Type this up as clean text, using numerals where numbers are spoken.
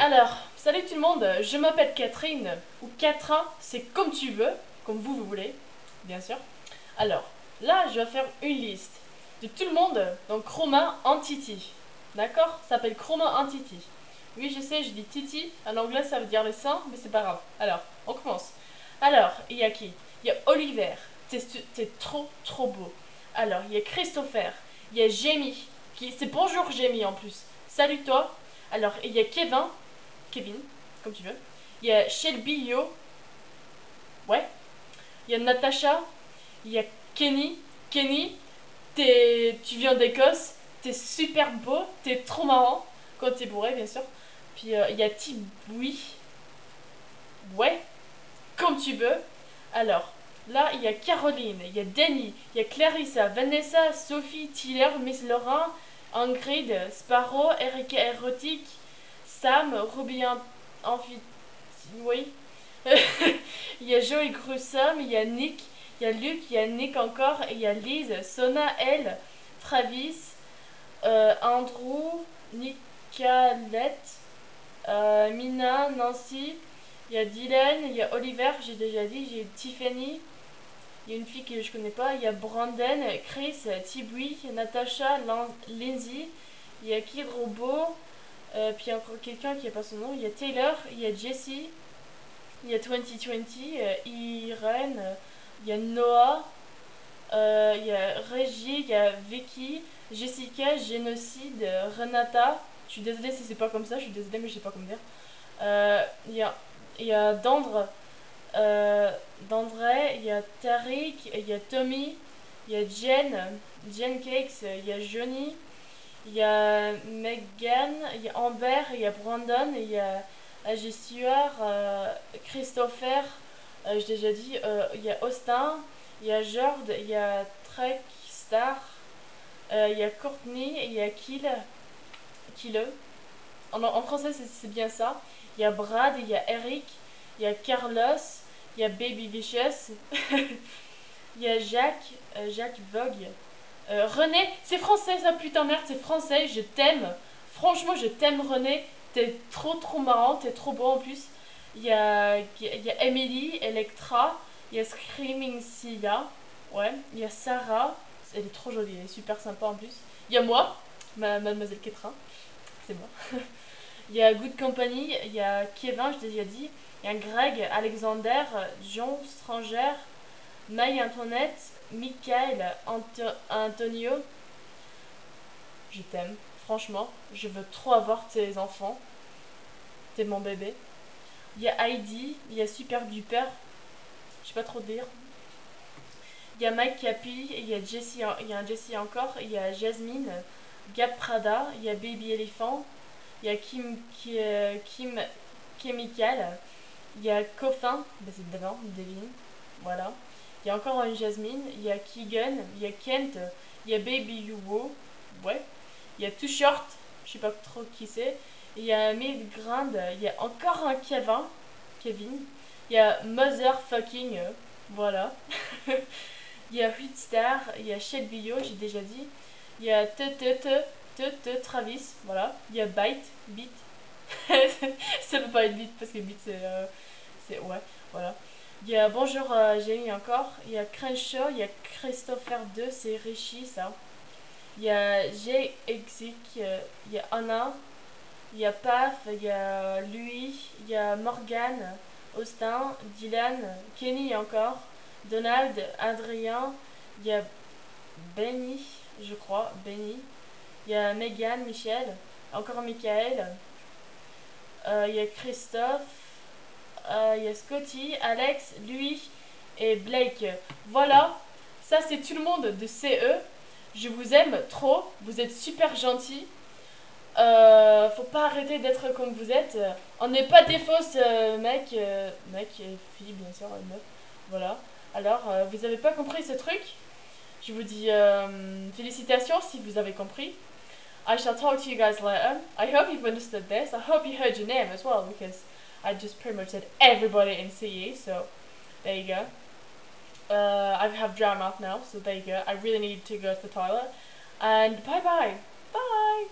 Alors, salut tout le monde, je m'appelle Catherine, ou Catherine, c'est comme tu veux, comme vous voulez, bien sûr. Alors, là, je vais faire une liste de tout le monde dans Chroma Entity. D'accord? Ça s'appelle Chroma Entity. Oui, je sais, je dis Titi, en anglais ça veut dire les seins, mais c'est pas grave. Alors, on commence. Alors, il y a qui? Il y a Oliver, t'es trop beau. Alors, il y a Christopher, il y a Jamie, c'est bonjour Jamie en plus. Salut toi. Alors, il y a Kevin, comme tu veux. Il y a Shelby Yo, ouais. Il y a Natasha, il y a Kenny, tu viens d'Écosse, t'es super beau, t'es trop marrant, quand t'es bourré bien sûr. Puis il y a Tiboui, ouais, comme tu veux. Alors, là, il y a Caroline, il y a Danny, il y a Clarissa, Vanessa, Sophie, Tiller, Miss Laurent, Ingrid, Sparrow, Erika Erotique, Sam, Ruby Amphi... Oui. Il y a Joey Gruesome, il y a Nick, il y a Luc, il y a Nick encore, et il y a Liz, Sona, elle, Travis, Andrew, Nicolette, Mina, Nancy, il y a Dylan, il y a Oliver, j'ai déjà dit, j'ai Tiffany, il y a une fille que je connais pas, il y a Brandon, Chris, Tibui, Natasha, Lindsay, il y a Kid Robot, puis il y a encore quelqu'un qui n'a pas son nom, il y a Taylor, il y a Jessie, il y a 2020, Irene, il y a Noah, il y a Régie, il y a Vicky, Jessica, Génocide, Renata. Je suis désolée si c'est pas comme ça, je suis désolée mais je sais pas comment dire. Il y a D'André, il y a Tariq, il y a Tommy, il y a Jen Cakes, il y a Johnny, il y a Megan, il y a Amber, il y a Brandon, il y a J. Stewart, Christopher, j'ai déjà dit, il y a Austin, il y a Jord, il y a Trek Star, il y a Courtney, il y a Kille. En français c'est bien ça. Il y a Brad, il y a Eric, il y a Carlos, il y a Baby Vicious, il y a Jacques Vogue. René, c'est français ça, putain merde, c'est français, je t'aime. Franchement, je t'aime René, t'es trop marrant, t'es trop beau en plus. Il y a Emily, Electra, il y a Screaming Sia, ouais, il y a Sarah, elle est trop jolie, elle est super sympa en plus. Il y a moi, Mademoiselle Ketrin, c'est moi. Il y a Good Company, il y a Kevin, je t'ai déjà dit, il y a Greg, Alexander, John Stranger, Marie-Antoinette, Michael, Antonio. Je t'aime, franchement, je veux trop avoir tes enfants, t'es mon bébé. Il y a Heidi, il y a Super Duper, je sais pas trop dire. Il y a Mike Capi, il y a Jessie, il y a un Jessie encore, il y a Jasmine, Gab Prada, il y a Baby Elephant, il y a Kim Chemical, il y a Coffin, bah c'est évidemment Devin, voilà. Il y a encore une Jasmine, il y a Keegan, il y a Kent, il y a Baby Yuwo, ouais. Il y a Too Short, je sais pas trop qui c'est. Il y a Midgrand, il y a encore un Kevin. Il y a Motherfucking, voilà. Il y a Hutstar, il y a Shelby, j'ai déjà dit. Il y a Travis, voilà. Il y a Beat. Ça peut pas être Beat parce que Beat ouais, voilà. Il y a Bonjour Jamie encore. Il y a Crenshaw, il y a Christopher 2, c'est Richie ça. Il y a J-Exic, il y a Anna, il y a Paf, il y a Louis, il y a Morgan, Austin, Dylan, Kenny encore, Donald, Adrien, il y a Benny, je crois, Benny, il y a Megan, Michel, encore Michael, il y a Christophe, il y a Scotty, Alex, Louis et Blake. Voilà, ça c'est tout le monde de CE. Je vous aime trop, vous êtes super gentils. Faut pas arrêter d'être comme vous êtes. On n'est pas des fausses mecs et filles, bien sûr, meufs. Voilà. Alors, vous avez pas compris ce truc? Je vous dis félicitations si vous avez compris. I shall talk to you guys later. I hope you've understood this. I hope you heard your name as well because I just pretty much said everybody in CE. So there you go. I have dry mouth now, so there you go. I really need to go to the toilet. And bye bye. Bye.